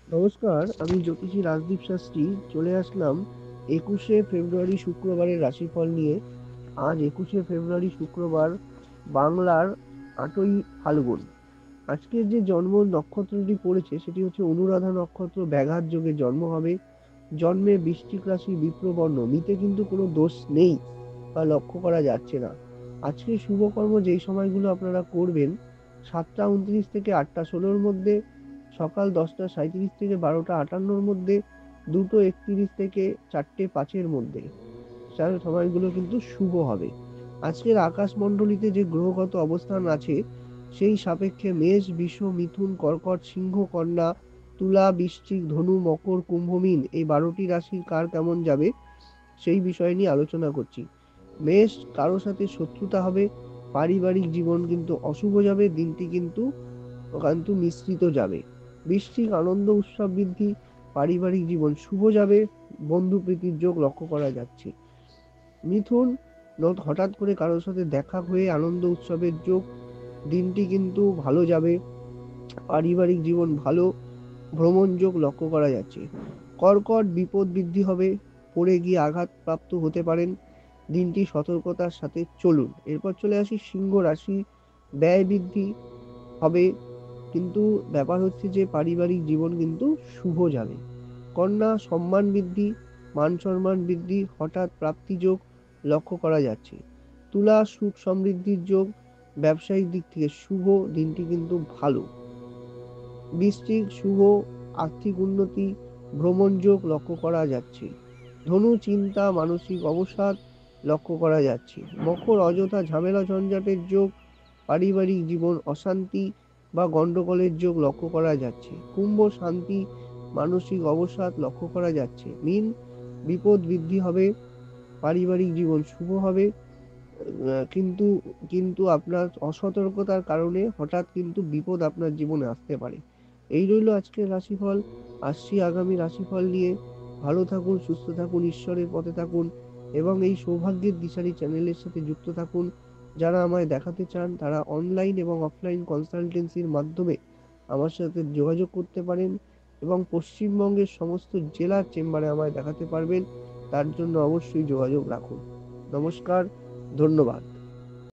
নমস্কার, আমি জ্যোতিষী রাজদীপ শাস্ত্রী চলে আসলাম 21শে ফেব্রুয়ারি শুক্রবারের রাশিফল নিয়ে। আজ 21শে ফেব্রুয়ারি শুক্রবার, বাংলার 8ই ফাল্গুন। আজকের যে জন্ম নক্ষত্রটি পড়েছে সেটি হচ্ছে অনুরাধা নক্ষত্র, ব্যাঘাত যোগে জন্ম হবে। জন্মে বৃশ্চিক রাশি, বিপ্রবর্ণ, মিতে কিন্তু কোনো দোষ নেই বা লক্ষ্য করা যাচ্ছে না। আজকে শুভকর্ম যেই সময়গুলো আপনারা করবেন: 7টা 29 থেকে 8টা 16-র মধ্যে, সকাল 10টা 37 থেকে 12টা 58-র মধ্যে, 2টো 31 থেকে 4টে 5-এর মধ্যে সময়গুলো কিন্তু শুভ হবে। আজকের আকাশমণ্ডলীতে যে গ্রহগত অবস্থান আছে সেই সাপেক্ষে মেষ, বৃষ, মিথুন, কর্কট, সিংহ, কন্যা, তুলা, বৃশ্চিক, ধনু, মকর, কুম্ভ, মীন, এই 12টি রাশির কার কেমন যাবে সেই বিষয় নিয়ে আলোচনা করছি। মেষ, কারো সাথে শত্রুতা হবে, পারিবারিক জীবন কিন্তু অশুভ যাবে, দিনটি কিন্তু মিশ্রিত যাবে। বৃশ্চিক, আনন্দ উৎসব বৃদ্ধি, পারিবারিক জীবন শুভ যাবে, বন্ধু প্রীতির যোগ লক্ষ্য করা যাচ্ছে। মিথুন, হঠাৎ করে কারোর সাথে দেখা হয়ে আনন্দ উৎসবের যোগ, দিনটি কিন্তু ভালো যাবে, পারিবারিক জীবন ভালো, ভ্রমণ যোগ লক্ষ্য করা যাচ্ছে। কর্কট, বিপদ বৃদ্ধি হবে, পড়ে গিয়ে আঘাতপ্রাপ্ত হতে পারেন, দিনটি সতর্কতার সাথে চলুন। এরপর চলে আসি সিংহ রাশি। ব্যয় বৃদ্ধি হবে, কিন্তু ব্যাপার হচ্ছে যে পারিবারিক জীবন কিন্তু শুভ যাবে। কন্যা, সম্মান বৃদ্ধি, মান সম্মান বৃদ্ধি, হঠাৎ প্রাপ্তি যোগ লক্ষ্য করা যাচ্ছে। তুলা, সুখ সমৃদ্ধির যোগ, ব্যবসায়িক দিক থেকে শুভ, দিনটি কিন্তু ভালো। বৃশ্চিক, শুভ, আর্থিক উন্নতি, ভ্রমণ যোগ লক্ষ্য করা যাচ্ছে। ধনু, চিন্তা, মানসিক অবসাদ লক্ষ্য করা যাচ্ছে। মকর, অযথা ঝামেলা ঝঞ্ঝাটের যোগ, পারিবারিক জীবন অশান্তি বা গন্ডগোলের যোগ লক্ষ্য করা যাচ্ছে। কুম্ভ, শান্তি, মানসিক অবসাদ লক্ষ্য করা যাচ্ছে। মীন, বিপদ বৃদ্ধি হবে, পারিবারিক জীবন শুভ হবে, কিন্তু কিন্তু আপনার অসতর্কতার কারণে হঠাৎ কিন্তু বিপদ আপনার জীবনে আসতে পারে। এই রইল আজকের রাশিফল। আসছি আগামী রাশিফল নিয়ে। ভালো থাকুন, সুস্থ থাকুন, ঈশ্বরের পথে থাকুন এবং এই সৌভাগ্যের দিশারি চ্যানেলের সাথে যুক্ত থাকুন। যারা আমায় দেখাতে চান তারা অনলাইন এবং অফলাইন কনসালটেন্সির মাধ্যমে আমার সাথে যোগাযোগ করতে পারেন এবং পশ্চিমবঙ্গের সমস্ত জেলার চেম্বারে আমায় দেখাতে পারবেন। তার জন্য অবশ্যই যোগাযোগ রাখুন। নমস্কার, ধন্যবাদ।